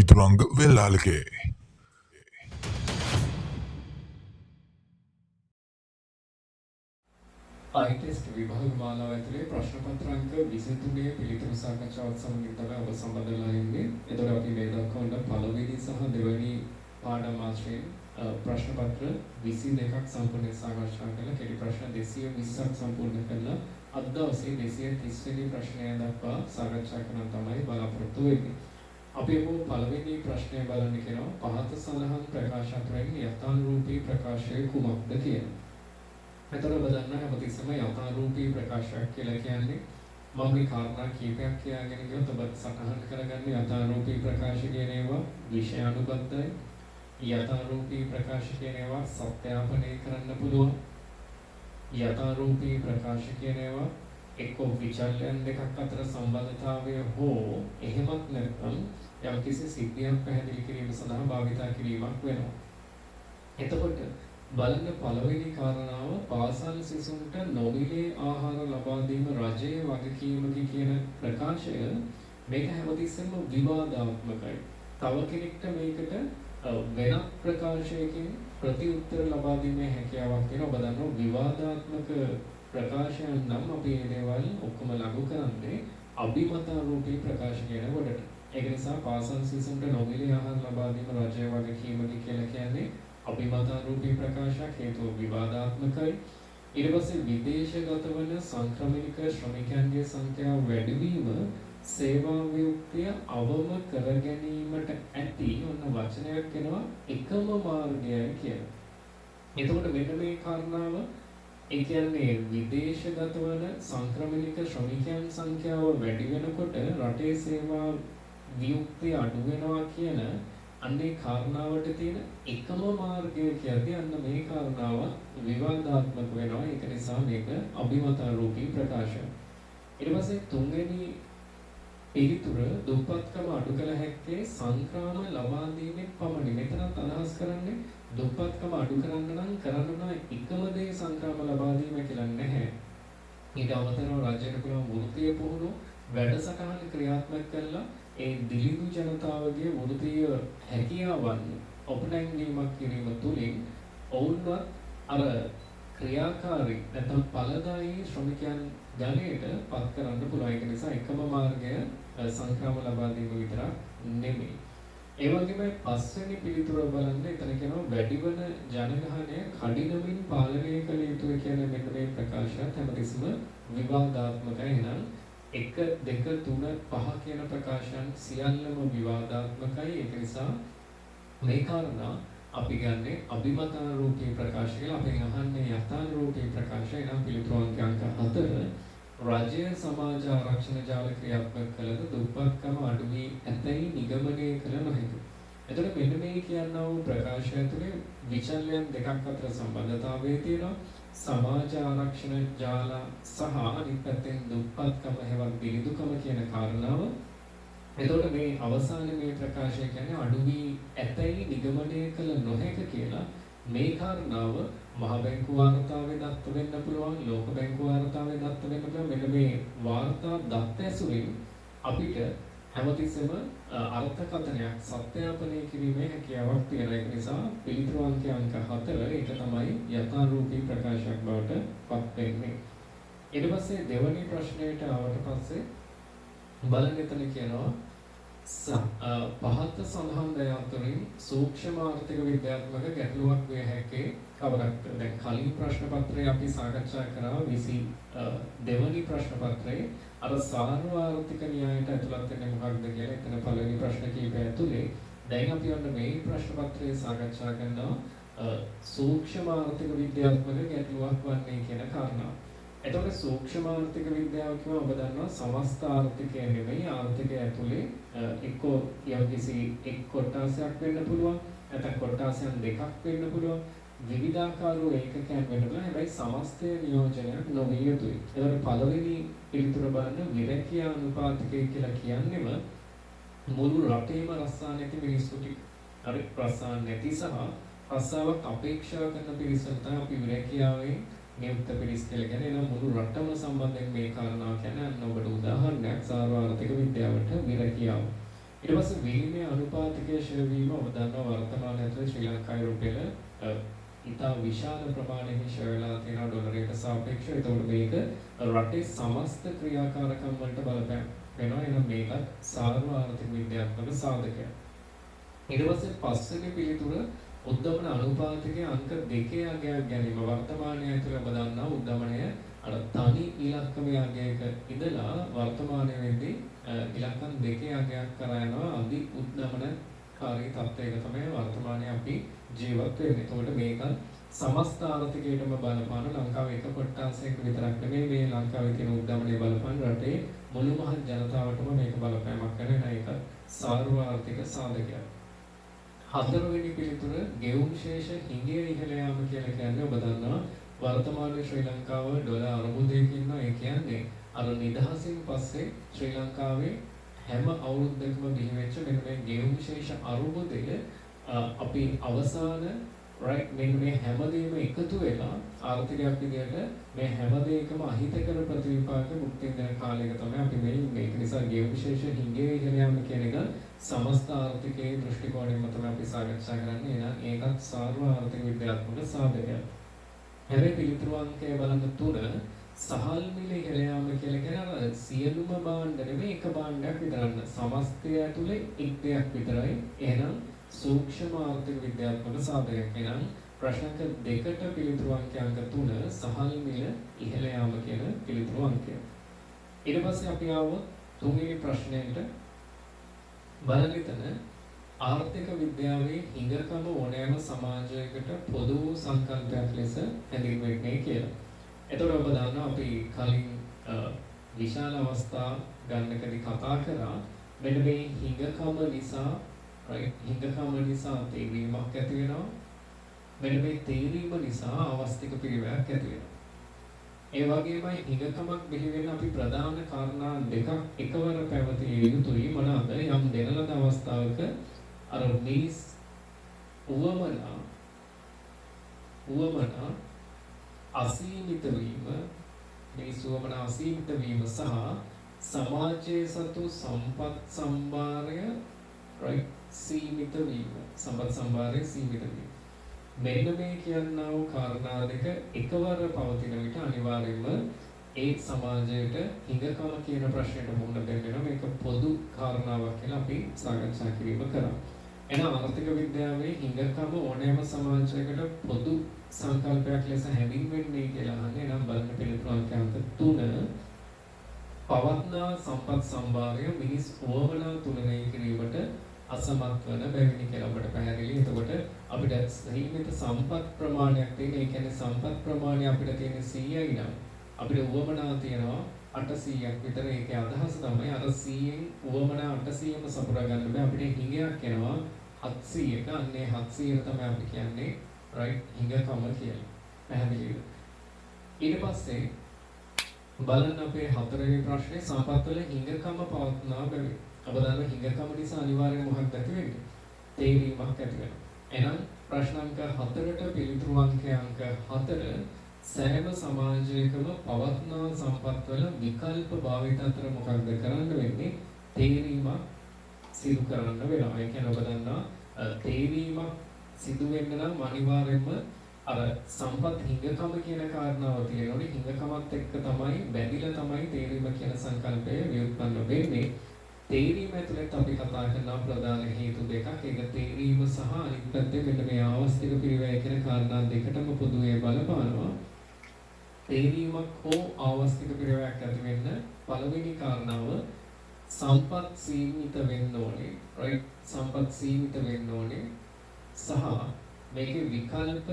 පිළිතුරංග වෙල්ලාලගේ ITest විභාග මාලාව ඇතුලේ ප්‍රශ්න පත්‍ර අංක 23 පිළිතුරු සාකච්ඡාවත් සමගින් තමයි ඔබ සම්බන්ධ වෙලා ඉන්නේ. එතකොට අපි මේ දක්වන පළවෙනි සහ දෙවෙනි පාඩම් ආශ්‍රයෙන් ප්‍රශ්න පත්‍ර 22ක් සම්පූර්ණ සාකච්ඡා කළා. කෙටි ප්‍රශ්න 220ක් සම්පූර්ණ කළා. අද දවසේ 230 වෙනි ප්‍රශ්නය දක්වා සාකච්ඡා කරන තමයි බලාපොරොත්තු වෙන්නේ. අපි පළවෙනි ප්‍රශ්නය බලන්න කියනවා පහත සඳහන් ප්‍රකාශ අතරින් යථාරූපී ප්‍රකාශය කුමක්ද කියලා. මෙතන බලන්න හැමතිස්සෙම යථාරූපී ප්‍රකාශයක් කියලා කියන්නේ මම මේ කාරණා කීපයක් කියාගෙන ගියොත් ඔබ සටහන් කරගන්න යථාරූපී ප්‍රකාශ කියන ඒවා විෂයානුබද්ධයි යථාරූපී ප්‍රකාශ කියන ඒවා සත්‍යාපනය කරන්න පුළුවන් යථාරූපී ප්‍රකාශ කියන ඒවා එක්ක විචල්යන් දෙකක් අතර සම්බන්ධතාවය හෝ එහෙමත් නැත්නම් යම්කිසි සිද්ධියක් පැහැදිලි කිරීම සඳහා භාවිතා කිරීමක් වෙනවා. එතකොට බලන්න පළවෙනි කාරණාව පාසල් සිසුන්ට නොමිලේ ආහාර ලබා දීම රජයේ වගකීමකි කියන ප්‍රකාශය මේක හැමතිස්සෙම විවාදාත්මකයි. තව කෙනෙක්ට මේකට වෙනත් ප්‍රකාශයකින් ප්‍රතිඋත්තර ලබා දීමේ හැකියාවක් තියෙනවා. ඔබ දන්නවා විවාදාත්මක ප්‍රකාශයන් නම් අපි මේ දේවල් ඔක්කොම ලඝු කරන්නේ අභිමතාරූපී ප්‍රකාශ කියන කොටට. ඒක නිසා පාසල් සිසුන්ට නොමිලේ ආහාර ලබා දීම රජයේ වගකීමකි කියලා කියන්නේ අභිමතාරූපී ප්‍රකාශයක් හේතුව විවාදාත්මකයි. ඊට පස්සේ විදේශගත වන සංක්‍රමණික ශ්‍රමිකයන්ගේ සංඛ්‍යාව වැඩිවීම සේවා වියුක්තිය අවම කර ගැනීමට ඇති ඔන්න වචනයක් වෙනවා එකම මාර්ගයයි කියලා. එතකොට මෙන්න මේ කාරණාව ඒ කියන්නේ විදේශගත වන සංක්‍රමණික ශ්‍රමිකයන් සංඛ්‍යාව වැඩි වෙනකොට රටේ සේවා වියුක්තිය අඩු වෙනවා කියන අන්නේ කාරණාවට තියෙන එකම මාර්ගය කියන්නේ අන්න මේ කාරණාව විවාදාත්මක වෙනවා. ඒක නිසා මේක අභිමතාරූපී ප්‍රකාශය. ඊට පස්සේ තුන්වෙනි පිළිතුර දුප්පත්කම අඩු කළ හැක්කේ සංක්‍රාම ලබා දීමෙන් පමණි. මෙතනත් අදහස් කරන්නේ දුප්පත්කම අඩු කරන්න නම් කරන්න ඕන එකම දේ සංක්‍රාම ලබා දීම කියලා නැහැ. ඊට අමතරව රජයට පුළුවන් වෘත්තීය පුහුණු වැඩසටහන් ක්‍රියාත්මක කළා ඒ දිලිඳු ජනතාවගේ වෘත්තීය හැකියාවන් ඔපනැංවීමක් කිරීම තුළින් ඔවුන්ව අර ක්‍රියාකාරී නැත්නම් ඵලදායී ශ්‍රමිකයන් ගණයට පත් කරන්න පුළුවන්. ඒක නිසා එකම මාර්ගය සංක්‍රාම ලබා දීම විතරක් නෙමෙයි. ඒ වගේම පස්වෙනි පිළිතුර බලන්න එතන කියනවා වැඩිවන ජනගහනය කඩිනමින් පාලනය කළ යුතුයි කියන මෙන්න මේ ප්‍රකාශයත් හැමතිස්සම විවාදාත්මකයි. එහෙනම් 1 2 3 5 කියන ප්‍රකාශයන් සියල්ලම විවාදාත්මකයි. ඒක නිසා මේ කාරණා අපි ගන්නේ අභිමතාරූපී ප්‍රකාශ කියලා. අපි අහන්නේ යථාරූපී ප්‍රකාශය. නම් පිළිතුරු අංක 4 රාජ්‍ය සමාජ ආරක්ෂණ ජාල ක්‍රියාත්මක කළද දුප්පත්කම අඩු වී ඇතැයි නිගමනය කළ නොහැකියි. එතකොට මෙන්න මේ කියනා වූ ප්‍රකාශය තුළ විචල්යන් දෙකක් අතර සම්බන්ධතාවය තියෙනවා. සමාජ ආරක්ෂණ ජාල සහ අනිත් පැත්තෙන් දුප්පත්කම හැවත් බිරිඳුකම කියන කාරණාව. එතකොට මේ අවසානයේ මේ ප්‍රකාශය කියන්නේ අඩු වී ඇතැයි නිගමනය කළ නොහැක කියලා. මේ කාරණාව මහ බැංකු වාර්තාවේ දත්ත වෙන්න පුළුවන්, ලෝක බැංකු වාර්තාවේ දත්ත වෙන්න පුළුවන්. මෙන්න මේ වාර්තා දත්ත ඇසුරින් අපිට හැමතිස්සෙම අර්ථකථනයක් සත්‍යාපනය කිරීමේ හැකියාවක් තියෙනවා. ඒක නිසා පිළිතුරු අංක 4 ඒක තමයි යථාරූපී ප්‍රකාශයක් බවට පත් වෙන්නේ. ඊට පස්සේ දෙවැනි ප්‍රශ්නයට ආවට පස්සේ බලන්න එතන කියනවා පහත සඳහන් දය අතරින් සූක්ෂම ආර්ථික විද්‍යාත්මක ගැටලුවක් විය හැකි කවරක්ද? දැන් කලින් ප්‍රශ්න පත්‍රය අපි සාකච්ඡා කරා 22 වෙනි ප්‍රශ්න පත්‍රයේ අර සාර්වාර්ථික න්‍යායට ඇතුළත් වෙන්නේ මොකක්ද කියලා. එතන පළවෙනි ප්‍රශ්න කීපය ඇතුලේ දැන් අපි ඔන්න මේ ප්‍රශ්න පත්‍රයේ සාකච්ඡා කරනවා සූක්ෂම ආර්ථික විද්‍යාත්මක ගැටලුවක් වන්නේ කියන කාරණාව. එතකොට සූක්ෂම ආර්ථික විද්‍යාව කියව ඔබ දන්නවා සමස්ත ආර්ථිකය නෙවෙයි. ආර්ථිකය ඇතුලේ එක්ක යම්කිසි එක් කොටසක් වෙන්න පුළුවන්, නැත්නම් කොටසයන් දෙකක් වෙන්න පුළුවන්. විවිධාකාර වූ ඒකකයන් වෙන්න පුළුවන්. හැබැයි සමස්තය නියෝජනයක් නොවිය යුතුයි. එතකොට පළවෙනි පිළිතුර බලන්න විරැකිය අනුපාතිකය කියලා කියන්නේම මුළු රටේම රස්සා නැති මිනිස්සු ටික. හරි රස්සා නැති සහ රස්සාවක් අපේක්ෂා කරන පිරිසට තමයි අපි විරැකියාවේ නියුක්ත පිරිස් කියලා කියන්නේ. එනම් මුළු රටම සම්බන්ධයෙන් මේ කාරණාව කියන්නේ ඔබට උදාහරණයක් සාර්වාර්ථික විද්‍යාවට විරැකියාව. ඊට පස්සේ විනිමය අනුපාතිකයේ ෂෙයා වීම ඔබ දන්නවා වර්තමාන ඇතුළේ ශ්‍රී ලංකාවේ රුපියල ඉතා විශාල ප්‍රමාණයකින් ෂෙයා වෙලා තියෙනවා ඩොලරයට සාපේක්ෂව. ඒතකොට මේක රටේ සමස්ත ක්‍රියාකාරකම් වලට බලපෑම් වෙනවා. එහෙනම් මේකත් සාර්ව ආර්ථික විද්‍යාත්මක සාධකයක්. ඊට පස්සේ පස්වෙනි පිළිතුර උද්දමන අනුපාතිකයේ අංක 2 අගයක් ගැනීම. වර්තමානයේ ඇතුළේ ඔබ දන්නා උද්දමනය අර තනි ඉලක්කම අගයක ඉඳලා වර්තමානයේ වෙද්දී ඉලක්කම් 2 අගයක් කරා යනවා අධි උද්දමනකාරී තත්ත්වයක තමයි වර්තමානයේ අපි ජීවත් වෙන්නේ. ඒකට මේක සමස්ත ආර්ථිකයටම බලපාන ලංකාවේ එක කොටසක් විතරක් නෙමෙයි මේ ලංකාවේ තියෙන උද්දමනයේ බලපාන රටේ මුළු මහත් ජනතාවටම මේක බලපෑමක් කරන ඒක සාර්ව ආර්ථික සාධකයක්. හතරවෙනි පිළිතුර ගෙවුම් ශේෂ හිඟේ ඉහළ යාම කියලා කියන්නේ ඔබ දන්නවා වර්තමානයේ ශ්‍රී ලංකාව ඩොලර් අර්බුදයක ඉන්නවා. ඒ කියන්නේ අර නිදහසින් පස්සේ ශ්‍රී ලංකාවේ හැම අවුරුද්දකම බිහි වෙච්ච මෙන්න මේ ගෙවුම් ශේෂ අර්බුදය අපි අවසාන right මෙන්න මේ හැමදේම එකතු වෙලා ආර්ථිකයක් විදියට මේ හැමදේකම අහිතකර ප්‍රතිවිපාක මුක්ති වෙන කාලයක තමයි අපි මේ ඉන්නේ. ඒක නිසා ගෙවුම් ශේෂ හිඟේ ඉහළ යාම කියන එක සමස්ත ආර්ථිකයේ දෘෂ්ටි කෝණයෙන් තමයි අපි සාකච්ඡා කරන්නේ. එහෙනම් ඒකත් සාර්ව ආර්ථික විද්‍යාත්මක සාධකයක්. හැබැයි පිළිතුරු අංකය බලන්න 3 සහල් මිල ඉහළ යාම කියලා කියන සියලුම භාණ්ඩ නෙමෙයි එක භාණ්ඩයක් විතරන්න. සමස්තය ඇතුලේ එක් දෙයක් විතරයි. එහෙනම් සූක්ෂම ආර්ථික විද්‍යාත්මක සාධකයක්. එහෙනම් ප්‍රශ්නක 2ට පිළිතුරු අංක 3 සහල් මිල ඉහළ යාම කියන පිළිතුරු අංකය. ඊට පස්සේ අපි ආවොත් තුන්වෙනි ප්‍රශ්නයට බලන්න ආර්ථික විද්‍යාවේ හිඟකම ඕනෑම සමාජයකට පොදු සංකල්පයක් ලෙස හැඳින්වෙන්නේ කියලා. එතකොට ඔබ දන්නවා අපි කලින් විශාල අවස්ථා ගන්නකදී කතා කරා මෙන්න මේ හිඟකම නිසා right හිඟකම නිසා තේරීමක් ඇති වෙනවා. මෙන්න මේ තේරීම නිසා අවස්තික පිළිවෙලක් ඇති වෙනවා. ඒ වගේමයි හිඟකමක් බිහි වෙන අපි ප්‍රධාන කාරණා දෙකක් එකවර පැවතිය යුතුයි. මොනවාද? යම් දෙනලද අවස්ථාවක අර මිනිස් උවමනා අසීමිත වීම මිනිස් උවමනා අසීමිත වීම සහ සමාජයේ සතු සම්පත් සම්භාරය right සීමිත වීම සම්පත් සම්භාරය සීමිත වීම මෙන්න මේ කියනා වූ කාරණා දෙක එකවර පවතින විට අනිවාර්යයෙන්ම ඒ සමාජයට හිඟකම කියන ප්‍රශ්නෙට මුහුණ දෙන්න වෙනවා. මේක පොදු කාරණාවක් කියලා අපි සාකච්ඡා කිරීම කරා. එහෙනම් ආර්ථික විද්‍යාවේ හිඟකම ඕනෑම සමාජයකට පොදු සංකල්පයක් ලෙස හැඳින්වෙන්නේ කියලා අහන්නේ. එහෙනම් බලන්න පිළිතුරු අංක 3 පවත්නා සම්පත් සම්භාරය මිනිස් උවමනා තුලනය කිරීමට අසමත් වන බැවිනි කියලා අපට පැහැදිලි. එතකොට අපිට සීමිත සම්පත් ප්‍රමාණයක් තියෙන. ඒ කියන්නේ සම්පත් ප්‍රමාණය අපිට තියෙන 100යි නම් අපිට උවමනා තියෙනවා 800ක් විතර. ඒකේ අදහස තමයි අර 100න් උවමනා 800ම සපුරා ගන්න බෑ. අපිට හිඟයක් එනවා 700ක. අන්නේ 700 තමයි අපි කියන්නේ right හිඟකම කියලා. පැහැදිලිද? ඊට පස්සේ බලන්න අපේ හතරවෙනි ප්‍රශ්නේ සම්පත්වල හිඟකම පවත්නා බැවි. අප දන්නවා හිඟකම නිසා අනිවාර්යයෙන් මොකක්ද ඇති වෙන්නේ? තේරීමක් ඇති වෙනවා. එහෙනම් ප්‍රශ්න අංක 4ට පිළිතුරු අංකය අංක 4 සෑම සමාජයකම පවත්නා සම්පත්වල විකල්ප භාවිත අතර මොකක්ද කරන්න වෙන්නේ? තේරීමක් සිදු කරන්න වෙනවා. ඒ කියන්නේ ඔබ දන්නා තේරීමක් සිදු වෙන්න නම් අනිවාර්යයෙන්ම අර සම්පත් හිඟකම කියන කාරණාව තියෙනෝනේ. හිඟකමත් එක්ක තමයි බැඳිලා තමයි තේරීම කියන සංකල්පය ව්‍යුත්පන්න වෙන්නේ. තේරීම ඇතුළත අපි කතා කරන ප්‍රධාන හේතු දෙකක්. ඒක තේරීම සහ අනිත් පැත්තේ මෙන්න මේ ආවස්තික පිරිවැය කියන කාරණා දෙකටම පොදුවේ බලපානවා. තේරීමක් හෝ ආවස්තික පිරිවැයක් ඇති වෙන්න පළවෙනි කාරණාව සම්පත් සීමිත වෙන්න ඕනේ. right සම්පත් සීමිත වෙන්න ඕනේ. සහ මේකේ විකල්ප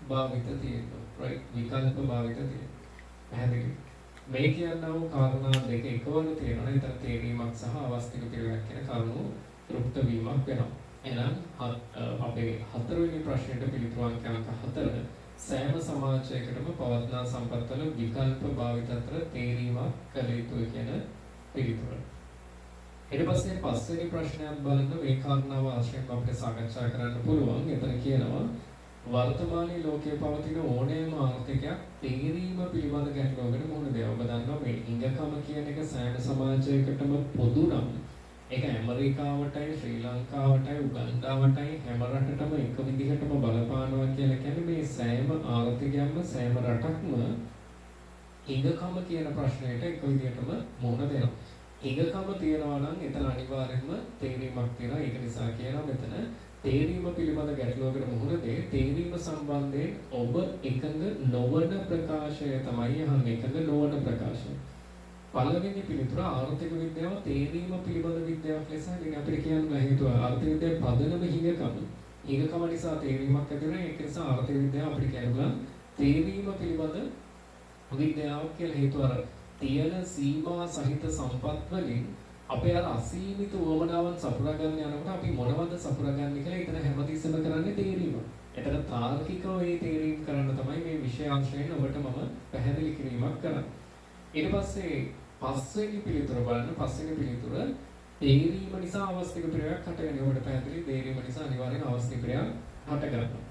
භාවිත තියෙනවා. right විකල්ප භාවිත තියෙනවා. පැහැදිලි? මේ කියනා වූ කාරණා දෙක එකවර තියෙනවා. ඒතර තේරීමක් සහ අවස්තික පිළිවෙලක් කියන කරුණු තෘප්ත වීමක් වෙනවා. එහෙනම් අපේ හතරවෙනි ප්‍රශ්නෙට පිළිතුරු අංක 4 සෑම සමාජයකටම පවත්නා සම්පත්වල විකල්ප භාවිත අතර තේරීමක් කළ යුතුයි කියන පිළිතුර. ඊට පස්සේ පස්වෙනි ප්‍රශ්නයක් බලන්න මේ කාරණාව ආශ්‍රයෙන් අපිට සාකච්ඡා කරන්න පුළුවන්. එතන කියනවා වර්තමානයේ ලෝකයේ පවතින ඕනෑම ආර්ථිකයක් තේරීම පිළිබඳ ගැටලුවකට මුහුණ දෙනවා. ඔබ දන්නවා මේ හිඟකම කියන එක සෑම සමාජයකටම පොදු නම් ඒක ඇමරිකාවටයි ශ්‍රී ලංකාවටයි උගන්ඩාවටයි හැම රටටම එක විදිහටම බලපානවා කියලා කියන්නේ මේ සෑම ආර්ථිකයක්ම සෑම රටක්ම හිඟකම කියන ප්‍රශ්නයට එක විදිහටම මුහුණ දෙනවා. හිඟකම තියනවා නම් එතන අනිවාර්යයෙන්ම තේරීමක් තියෙනවා. ඒක නිසා කියනවා මෙතන තේරීම පිළිබඳ ගැටලුවකට මුහුණ දෙයි. තේරීම සම්බන්ධයෙන් ඔබ එකඟ නොවන ප්‍රකාශය තමයි අහන්නේ. එකඟ නොවන ප්‍රකාශය. පළවෙනි පිළිතුර ආර්ථික විද්‍යාව තේරීම පිළිබඳ විද්‍යාවක් ලෙස ඉතින් අපිට කියන්න හේතුව ආර්ථික විද්‍යාවේ පදනම හිඟකම. හිඟකම නිසා තේරීමක් ඇති වෙනවා. ඒක නිසා ආර්ථික විද්‍යාව අපිට කියනවා තේරීම පිළිබඳ විද්‍යාවක් කියලා. හේතුව අර තියෙන සීමා සහිත සම්පත් වලින් අපේ අර අසීමිත උවමනාවන් සපුරා ගන්න යනකොට අපි මොනවද සපුරා ගන්න කියලා එතන හැමතිස්සෙම කරන්නේ තේරීම. එතන තාර්කිකව මේ තේරීම් කරන්න තමයි මේ විෂය අංශයෙන් ඔබට මම පැහැදිලි කිරීමක් කරන්නේ. ඊට පස්සේ පස්වෙනි පිළිතුර බලන්න. පස්වෙනි පිළිතුර තේරීම නිසා අවස්තික ප්‍රයෝගයක් හටගන්නේ. ඔබට පැහැදිලි තේරීම නිසා අනිවාර්යෙන් අවස්තික ප්‍රයෝගයක් හටගන්නවා.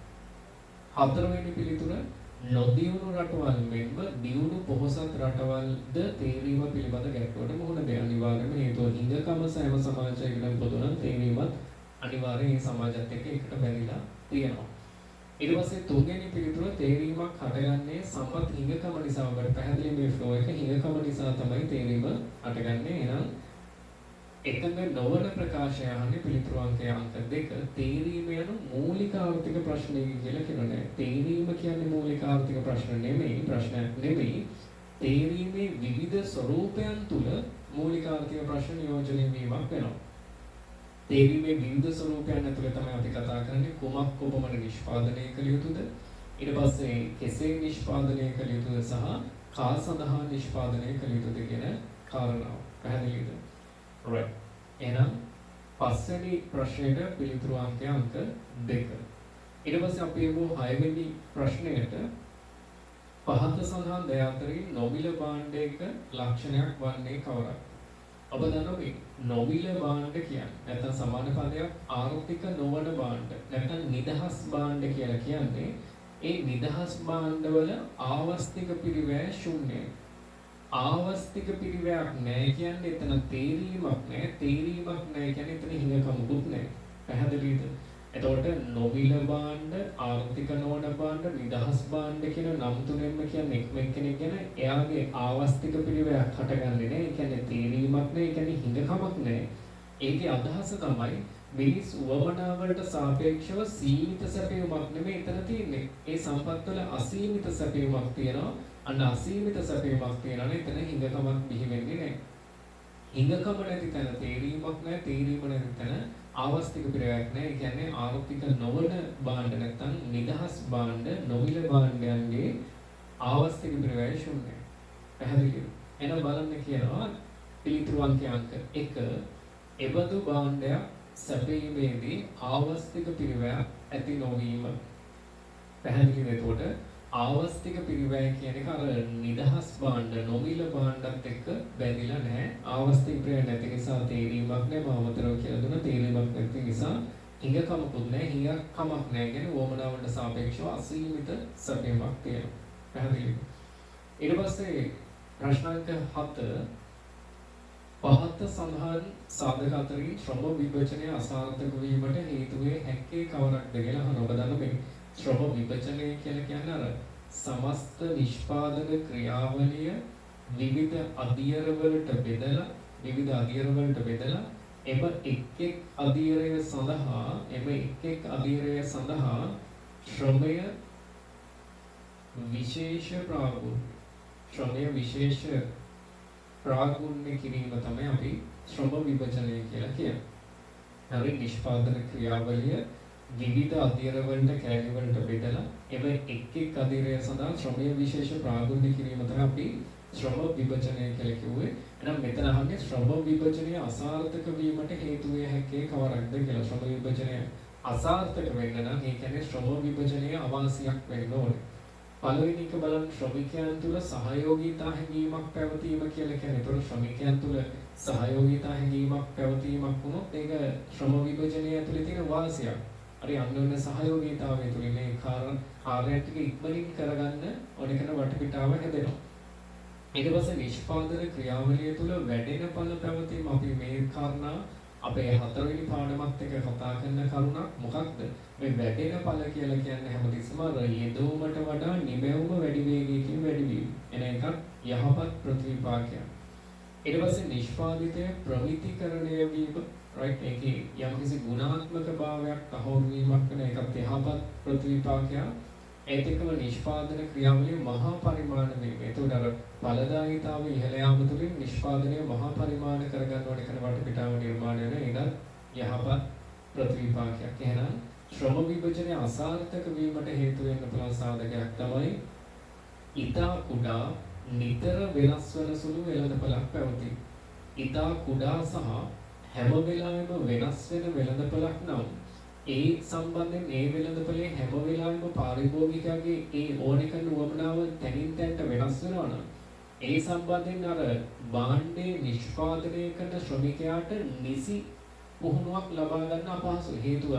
හතරවෙනි පිළිතුර නොදියුණු රටවල් මෙන්ම දියුණු පොහොසත් රටවල්ද තේරීම පිළිබඳ ගැටලුවට මුහුණ දෙන අනිවාර්යයෙන්ම හේතුව හිඟකම සෑම සමාජයකටම පොදු නම් තේරීමත් අනිවාර්යයෙන් මේ සමාජයත් එක්ක එකට බැඳිලා තියෙනවා. ඊට පස්සේ තුන්වෙනි පිළිතුර තේරීමක් හටගන්නේ සම්පත් හිඟකම නිසා. ඔබට පැහැදිලි මේ ෆ්ලෝ එක හිඟකම නිසා තමයි තේරීම හටගන්නේ. එහෙනම් එකඟ නොවන ප්‍රකාශය අහන්නේ පිළිතුරු අංකය අංක 2. තේරීම යන මූලික ආර්ථික ප්‍රශ්නය කියලා කියනවා. තේරීම කියන්නේ මූලික ආර්ථික ප්‍රශ්න නෙමෙයි, ප්‍රශ්නයක් නෙමෙයි. තේරීමේ විවිධ ස්වરૂපයන් තුල මූලික ආර්ථික ප්‍රශ්න නියෝජනය වීමක් වෙනවා. තේරීමේ විවිධ ස්වરૂපයන් ඇතුළේ තමයි අපි කතා කරන්නේ කුමක් කොපමණ නිෂ්පාදනය කළ යුතුද, ඊට පස්සේ කෙසේ නිෂ්පාදනය කළ යුතුද සහ කා සඳහා නිෂ්පාදනය කළ යුතුද කියන කාරණාව. පැහැදිලිද? right. එහෙනම් පස්වෙනි ප්‍රශ්නෙට පිළිතුරු අංකය අංක 2. ඊට පස්සේ අපි යමු 6 වෙනි ප්‍රශ්නයට. පහත සඳහන් දෙය අතරින් නොමිල භාණ්ඩයක ලක්ෂණයක් වන්නේ කවරක්? ඔබ දන්නවා මේ නොමිල භාණ්ඩ කියන්නේ නැත්නම් සමාන පදයක් ආර්ථික නොවන භාණ්ඩ නැත්නම් නිදහස් භාණ්ඩ කියලා කියන්නේ ඒ නිදහස් භාණ්ඩවල ආවස්තික පිරිවැය ශූන්‍යයි. ආවස්තික පිරිවැයක් නැහැ කියන්නේ එතන තේරීමක් නැහැ. තේරීමක් නැහැ කියන්නේ එතන හිඟකමකුත් නැහැ. පැහැදිලිද? එතකොට නොමිල භාණ්ඩ, ආර්ථික නොවන භාණ්ඩ, නිදහස් භාණ්ඩ කියන නම් තුනෙන්ම කියන්නේ එක්කෙනෙක් ගැන එයාගේ ආවස්තික පිරිවැයක් හටගන්නේ නැහැ. ඒ කියන්නේ තේරීමක් නැහැ. ඒ කියන්නේ හිඟකමක් නැහැ. ඒකේ අදහස තමයි මිනිස් උවමනාවලට සාපේක්ෂව සීමිත සැපයුමක් නෙමෙයි එතන තියෙන්නේ. ඒ සම්පත්වල අසීමිත සැපයුමක් තියෙනවා. අන්න අසීමිත සැපයුමක් තියෙනවා නේ එතන හිඟකමක් බිහි වෙන්නේ නැහැ. හිඟකම නැති තැන තේරීමක් නැහැ. තේරීම නැති තැන ආවස්තික පිරිවැයක් නැහැ. ඒ කියන්නේ ආර්ථික නොවන භාණ්ඩ නැත්නම් නිදහස් භාණ්ඩ, නොමිල භාණ්ඩයන්ගේ ආවස්තික පිරිවැය ශූන්‍යයි. පැහැදිලිද? එහෙනම් බලන්න කියනවා පිළිතුරු අංක 1. එබඳු භාණ්ඩයක් සැපීමේදී ආවස්තික පිරිවැයක් ඇති නොවීම. පැහැදිලිද? එතකොට ආවස්තික පිරිවැය කියන එක අර නිදහස් භාණ්ඩ, නොමිල භාණ්ඩත් එක්ක බැඳිලා නැහැ. ආවස්තික පිරිවැය නැති නිසා තේරීමක් නැහැ. මාමතරව කියලා දුන්න තේරීමක් නැති නිසා හිඟකමකුත් නැහැ. හිඟකමක් නැහැ කියන්නේ වොමනාවට සාපේක්ෂව අසීමිත සැපීමක් තියෙනවා. පැහැදිලිද? ඊට පස්සේ ප්‍රශ්නාංක 7 පහත සඳහන් සාධක අතරින් ශ්‍රම විභජනය අසාර්ථක වීමට හේතු වේ හැක්කේ කවරක්ද කියලා අහන. ඔබ දන්න මේ ශ්‍රම විභජනය කියලා කියන්නේ අර සමස්ත නිෂ්පාදන ක්‍රියාවලිය විවිධ අධියරවලට බෙදලා එම එක් අධියරය සඳහා ශ්‍රමය විශේෂ ප්‍රාගුණ්‍ය කිරීම තමයි අපි ශ්‍රම විභජනය කියලා කියන්නේ. හරි නිෂ්පාදන ක්‍රියාවලිය විවිධ අධියරවලට කැලණිවලට බෙදලා එම එක් අධියරය සඳහා ශ්‍රමය විශේෂ ප්‍රාගුණ්‍ය කිරීම තමයි අපි ශ්‍රම විභජනය කියලා කිව්වේ. එහෙනම් මෙතන අහන්නේ ශ්‍රම විභජනය අසාර්ථක වීමට හේතු වේ හැක්කේ කවරක්ද කියලා. ශ්‍රම විභජනය අසාර්ථක වෙන්න නම් ඒ කියන්නේ ශ්‍රම විභජනය අවාසියක් වෙන්න ඕනේ. පළවෙනි එක බලන්න ශ්‍රමිකයන් තුල සහයෝගීතා හැඟීමක් පැවතීම කියලා කියන්නේ. ඒතකොට ශ්‍රමිකයන් තුල සහයෝගීතා හැඟීමක් පැවතීමක් වුණොත් ඒක ශ්‍රම විභජනය ඇතුලේ තියෙන වාසියක්. හරි අන්‍යෝන්‍ය සහයෝගීතාවය තුලින් මේ කාර්යය ටික ඉක්මනින් කරගන්න ඕන කරන වටපිටාව හැදෙනවා. ඊට පස්සේ නිෂ්පාදන ක්‍රියාවලිය තුල වැඩෙන පළ පැවතීම අපි මේ කාරණා අපේ හතරවෙනි පාඩමත් එක්ක කතා කරන කරුණක් මොකක්ද? මේ වැඩෙන ඵල කියලා කියන්නේ හැමතිස්සම යෙදවීමට වඩා නිමැවුම වැඩි වේගයකින් වැඩි වීම. එන එකක් යහපත් ප්‍රතිවිපාකයක්. ඊට පස්සේ නිෂ්පාදිතය ප්‍රමිතිකරණය වීම, right? ඒකේ යම්කිසි ගුණාත්මක භාවයක් තහවුරු වීමක් වෙන එකත් යහපත් ප්‍රතිවිපාකයක්. ඒත් එක්කම නිෂ්පාදන ක්‍රියාවලිය මහා පරිමාණ වීම. ඒතකොට අර ඵලදායීතාවය ඉහළ යාම තුළින් නිෂ්පාදනය මහා පරිමාණ කරගන්න ඕන කරන වටපිටාව නිර්මාණය වෙන ඒකත් යහපත් ප්‍රතිවිපාකයක්. එහෙනම් ශ්‍රම විභජනය අසාර්ථක වීමට හේතු වෙන්න පුළුවන් සාධකයක් තමයි ඊතා කුඩා නිතර වෙනස් වන සුළු වෙළඳපළක් පැවතීම. ඊතා කුඩා සහ හැම වෙලාවෙම වෙනස් වෙන වෙළඳපළක් නම් ඒ සම්බන්ධයෙන් ඒ වෙළඳපොලේ හැම වෙලාවෙම පාරිභෝගිකයාගේ ඒ ඕනේ කරන උවමනාව තැනින් තැනට වෙනස් වෙනවා නම් ඒ සම්බන්ධයෙන් අර භාණ්ඩේ නිෂ්පාදනය කරන ශ්‍රමිකයාට නිසි පුහුණුවක් ලබා ගන්න අපහසුයි. හේතුව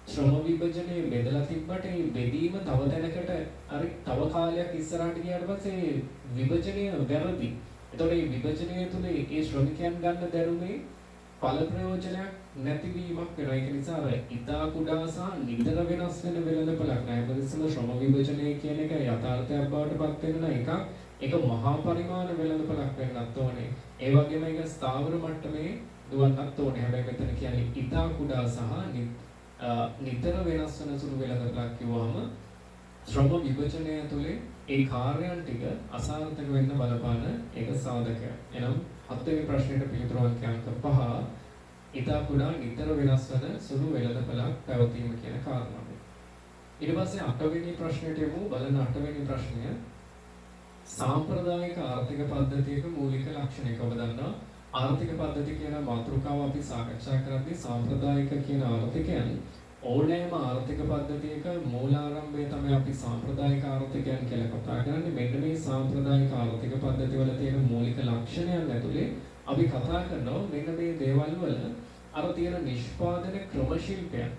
ශ්‍රම විභජනයේ බෙදලා තිබ්බට ඒ බෙදීම තව තැනකට හරි තව කාලයක් ඉස්සරහට ගියාට පස්සේ විභජනය වැරදි. එතකොට මේ විභජනය තුළ ඒ ශ්‍රමිකයන් ගන්න දැනුමේ ඵල ප්‍රයෝජනයක් නැතිවීමක් වෙනවා. ඒක නිසා අර ඉතා කුඩා සහ නිතර වෙනස් වෙන වෙළඳපළක් නෑ. මොකදසම ශ්‍රම විභජනය කියන එක යථාර්ථයක් බවට පත් වෙන එකක්. ඒක මහා පරිමාණ වෙළඳපළක් වෙන්නත් ඕනේ. ඒ වගේම ඒක ස්ථාවර මට්ටමේ දුවන්නත් ඕනේ. හැබැයි මෙතන කියන්නේ ඉතා කුඩා සහ නිතර වෙනස් වෙන සුළු වෙළඳපළක් කිව්වම ශ්‍රම විභජනය තුළේ ඒ කාර්යයන් ටික අසාර්ථක වෙන්න බලපාන එක සාධකයක්. එනම් හත්වෙනි ප්‍රශ්නෙට පිළිතුරු අංක 5 ඊට කුඩා නිතර වෙනස් වන සුළු වෙළඳපළක් පැවතීම කියන කාරණාව. ඊට පස්සේ 8 වෙනි ප්‍රශ්නෙට යමු. බලන 8 වෙනි ප්‍රශ්නය සාම්ප්‍රදායික ආර්ථික පද්ධතියක මූලික ලක්ෂණයක ඔබ දන්නවා ආර්ථික පද්ධතිය කියන මාතෘකාව අපි සාකච්ඡා කරද්දී සාම්ප්‍රදායික කියන ආර්ථිකයන් ඕනෑම ආර්ථික පද්ධතියක මූලාරම්භය තමයි අපි සාම්ප්‍රදායික ආර්ථිකයන් කියලා කතා කරන්නේ. මෙන්න මේ සාම්ප්‍රදායික ආර්ථික පද්ධතිවල තියෙන මූලික ලක්ෂණයන් ඇතුලේ අපි කතා කරනවා මෙන්න මේ දේවල් වල අර තියෙන නිෂ්පාදන ක්‍රම ශිල්පයන්.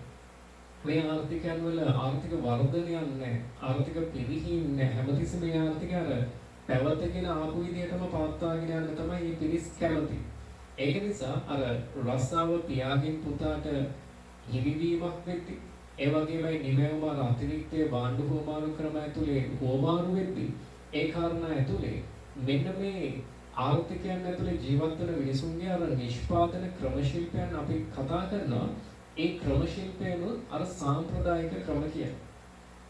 මේ ආර්ථිකයන් වල ආර්ථික වර්ධනයක් නැහැ. ආර්ථික පිරිහීම් නැහැ. හැමතිස්සෙම මේ ආර්ථිකය අර පැවතගෙන ආපු විදිහටම පවත්වාගෙන යන්න තමයි මේ පිරිස් කැමති. ඒක නිසා අර රස්සාව පියාගෙන් පුතාට හිමිවීමක් වෙද්දී ඒ වගේමයි නිමැවුම අතිරික්තයේ භාණ්ඩ හෝමාරු ක්‍රම ඇතුලේ හෝමාරු වෙද්දී ඒ කාරණා ඇතුලේ මෙන්න මේ ආර්ථිකයන් ඇතුලේ ජීවත් වෙන මිනිසුන්ගේ අර නිෂ්පාදන ක්‍රම ශිල්පයන් අපි කතා කරනවා. ඒ ක්‍රම ශිල්පයම අර සාම්ප්‍රදායික ක්‍රම කියන්නේ.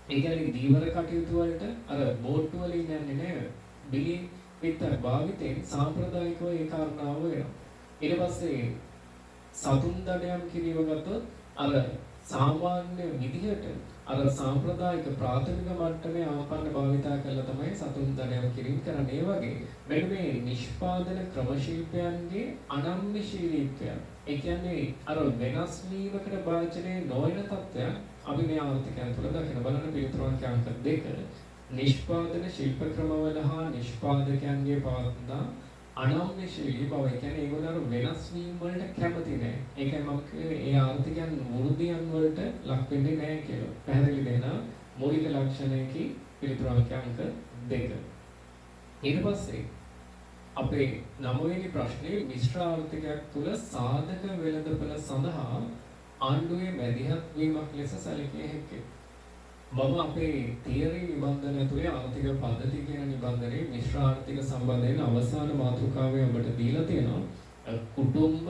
ඒ කියන්නේ දීවර කටයුතු වලට අර බෝට්ටු වලින් යන්නේ නෑ. බිලි විතර භාවිතයෙන් සාම්ප්‍රදායිකව ඒ කාරණාව වෙනවා. ඊට පස්සේ සතුන් දඩයම් කිරීම ගත්තොත් අර සාමාන්‍ය විදිහට අර සාම්ප්‍රදායික ප්‍රාථමික මට්ටමේ ආපන්න භාවිතා කරලා තමයි සතුන් දඩයම් කිරීම කරන්නේ. ඒ වගේ මෙන්න මේ නිෂ්පාදන ක්‍රම ශිල්පයන්ගේ අනම්‍යශීලීත්වය. ඒ කියන්නේ අර වෙනස් වීමකට භාජනයේ නොවන තත්ත්වයක් අපි මේ ආර්ථිකයන් තුළ දකින බලන පිළිතුරු අංක 2 නිෂ්පාදන ශිල්ප ක්‍රමවල හා නිෂ්පාදකයන්ගේ පවත්නා අනම්‍යශීලී බව. ඒ කියන්නේ ඒගොල්ලෝ වෙනස් වීම වලට කැමති නැහැ. ඒකයි මම කිව්වේ ඒ ආර්ථිකයන් වෘද්ධියන් වලට ලක් වෙන්නේ නැහැ කියලා. පැහැදිලි දෙන මූලික ලක්ෂණයකින් පිළිතුරු අංක 2. ඊට පස්සේ අපේ 9 වෙනි ප්‍රශ්නේ මිශ්‍ර ආර්ථිකයක් තුළ සාධක වෙළඳපළ සඳහා ආණ්ඩුවේ මැදිහත් වීමක් ලෙස සැලකිය හැකියි. මම අපේ තියරි නිබන්ධන ඇතුලේ ආර්ථික පද්ධති කියන නිබන්ධනයේ මිශ්‍ර ආර්ථික සම්බන්ධයෙන් අවසාන මාතෘකාවේ ඔබට දීලා තියෙනවා. කුටුම්බ,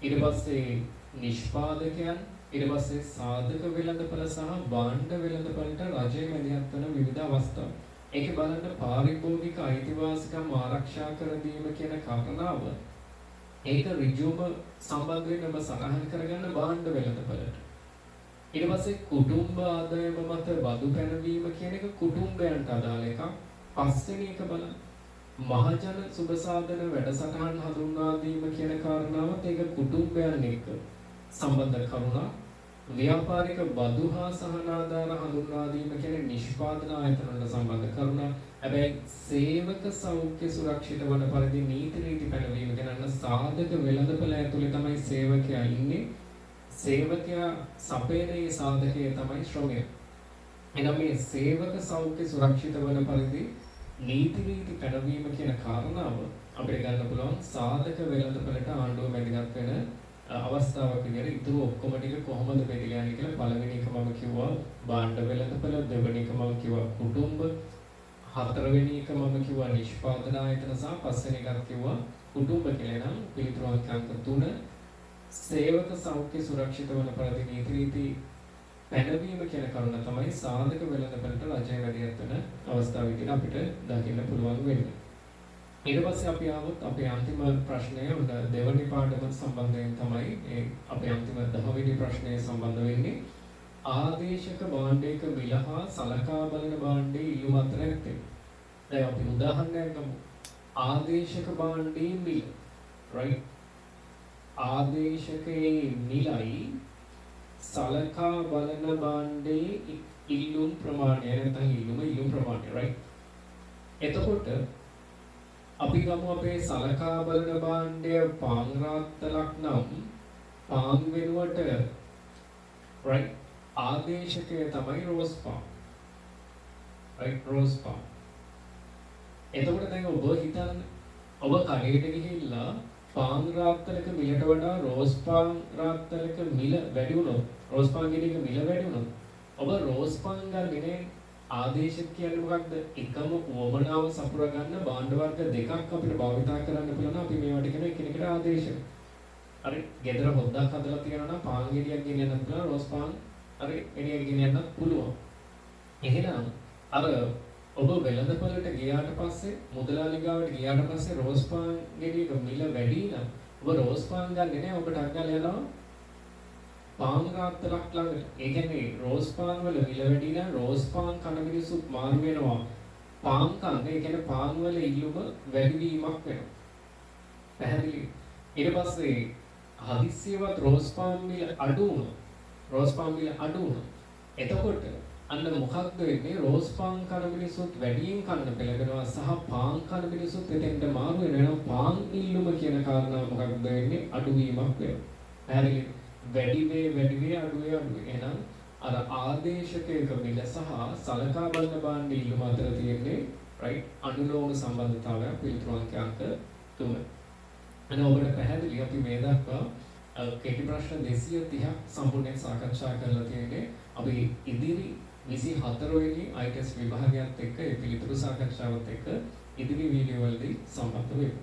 ඊට පස්සේ නිෂ්පාදකයන්, ඊට පස්සේ සාධක වෙළඳපළ සහ භාණ්ඩ වෙළඳපළට රජය මැදිහත් වන විවිධ අවස්ථා. ඒකේ බලන්න පාරිභෝගික අයිතිවාසිකම් ආරක්ෂා කර දීම කියන කාරණාව ඒක ඍජුවම සම්බන්ධ වෙන ඔබ සටහන් කරගන්න භාණ්ඩ වෙළඳපළට. ඊට පස්සේ කුටුම්බ ආදායම මත බදු පැනවීම කියන එක කුටුම්බයන්ට අදාළ එකක්. පස්වෙනි එක බලන්න මහජන සුබ සාධන වැඩසටහන් හඳුන්වා දීම කියන කාරණාවත් ඒක කුටුම්බයන් එක්ක සම්බන්ධ කරුණක්. ව්‍යාපාරික බදු හා සහන ආධාර හඳුන්වා දීම කියන්නේ නිෂ්පාදන ආයතන වලට සම්බන්ධ කරුණක්. හැබැයි සේවක සෞඛ්‍ය සුරක්ෂිත වන පරිදි නීති රීති පැනවීම ගැන සාධක වෙළඳපළ ඇතුලේ තමයි සේවකයා ඉන්නේ. සේවකයා සපයන සාධකය තමයි ශ්‍රමය. එනම් මේ සේවක සෞඛ්‍ය සුරක්ෂිත වන පරිදි නීති රීති පැනවීම කියන කාරණාව අපිට ගන්න පුළුවන් සාධක වෙළඳපළට ආණ්ඩුව මැදිහත් වෙන අවස්ථාවක් විදිහට ඉතුරු ඔක්කොම ටික කොහොමද බෙදලා යන්නේ කියලා පළවෙනි එක මම කිව්වා භාණ්ඩ වෙළඳපොළ, දෙවෙනි එක මම කිව්වා කුටුම්බ, හතරවෙනි එක මම කිව්වා නිෂ්පාදන ආයතන සහ පස්වෙනි එකක් කිව්වා කුටුම්බ කියලා. නම් පිළිතුරු අංක 3 සේවක සෞඛ්‍ය සුරක්ෂිත වන පරිදි නීති රීති පැනවීම කියන කරුණ තමයි සාධක වෙළඳපළට රජය වැඩියත් වෙන අවස්ථාව විදිහට අපිට දකින්න පුළුවන් වෙන්නේ. ඊට පස්සේ අපි ආවොත් අපේ අන්තිම ප්‍රශ්නය උඩ දෙවනි පාඩම සම්බන්ධයෙන් තමයි අපේ අන්තිම 10 වෙනි ප්‍රශ්නය සම්බන්ධ වෙන්නේ. ආදේශක භාණ්ඩයක මිල හා සලකා බලන භාණ්ඩයේ ඉල්ලුම අතර ඇත්තේ. දැන් අපි උදාහරණයක් ගමු. ආදේශක භාණ්ඩයේ මිල, right? ආදේශකයේ මිලයි සලකා බලන භාණ්ඩයේ ඉල්ලුම් ප්‍රමාණය නැත්නම් ඉල්ලුම් ප්‍රමාණය, right? එතකොට අපි ගමු අපේ සලකා බලන භාණ්ඩය පාන් රාත්තලක් නම් පාන් වෙනුවට right ආදේශකය තමයි රෝස් පාන්, right? රෝස් පාන්. එතකොට දැන් ඔබ හිතන්න, ඔබ කඩේට ගිහිල්ලා පාන් රාත්තලක මිලට වඩා රෝස් පාන් රාත්තලක මිල වැඩි වුණොත්, රෝස් පාන් ගෙඩියක මිල වැඩි වුණොත් ඔබ රෝස් පාන් ගන්නේ ආදේශක කියන්නේ මොකක්ද? එකම වමනාව සපුර ගන්න භාණ්ඩ වර්ග දෙකක් අපිට භාවිතා කරන්න පුළුවන්. අපි මේවට කියන එකිනෙකට ආදේශක. හරි. ගෙදර හොද්දක් හදලා තියෙනවා නම් පාන් ගෙඩියක් ගෙනියන්න පුළුවන්, රෝස් පාන් හරි ගෙඩියක් ගෙනියන්න පුළුවන්. එහෙනම් අර ඔබ වෙළඳපොළට ගියාට පස්සේ, මුදලාලි ගාවට ගියාට පස්සේ රෝස් පාන් ගෙඩියක මිල වැඩි නම් ඔබ රෝස් පාන් ගන්නේ නැහැ. ඔබට අග්ගල යනවා පාන් රාත්තලක් ළඟට. ඒ කියන්නේ රෝස් පාන් වල මිල වැඩි නම් රෝස් පාන් කන මිනිස්සුත් මාරු වෙනවා පාන් කන්න. ඒ කියන්නේ පාන් වල ඉල්ලුම වැඩි වීමක් වෙනවා. පැහැදිලි? ඊට පස්සේ හදිස්සියවත් රෝස් පාන් මිල අඩු වුණා. රෝස් පාන් මිල අඩු වුණා. එතකොට අන්න මොකක්ද වෙන්නේ? රෝස් පාන් කන මිනිස්සුත් වැඩියෙන් කන්න පෙළඹෙනවා සහ පාන් කන මිනිස්සුත් එතෙන්ට මාරු වෙනවා. පාන් ඉල්ලුම කියන කාරණාව මොකක්ද වෙන්නේ? අඩුවීමක් වෙනවා. පැහැදිලි? වැඩි වේ අඩු වේ. එහෙනම් අර ආදේශකයක මිල සහ සලකා බලන භාණ්ඩ ඉල්ලුම අතර තියෙන්නේ right අනුලෝම සම්බන්ධතාවය. පිළිතුරු අංක 3. අනේ ඔබට පැහැදිලි අපි මේ දක්වා කෙටි ප්‍රශ්න 230ක් සම්පූර්ණයෙන් සාකච්ඡා කරලා තියෙන්නේ. අපි ඉදිරි 24 වෙනි ITEST විභාගයත් එක්ක ඒ පිළිතුරු සාකච්ඡාවත් එක්ක ඉදිරි වීඩියෝ වලදී සම්බන්ධ වෙමු.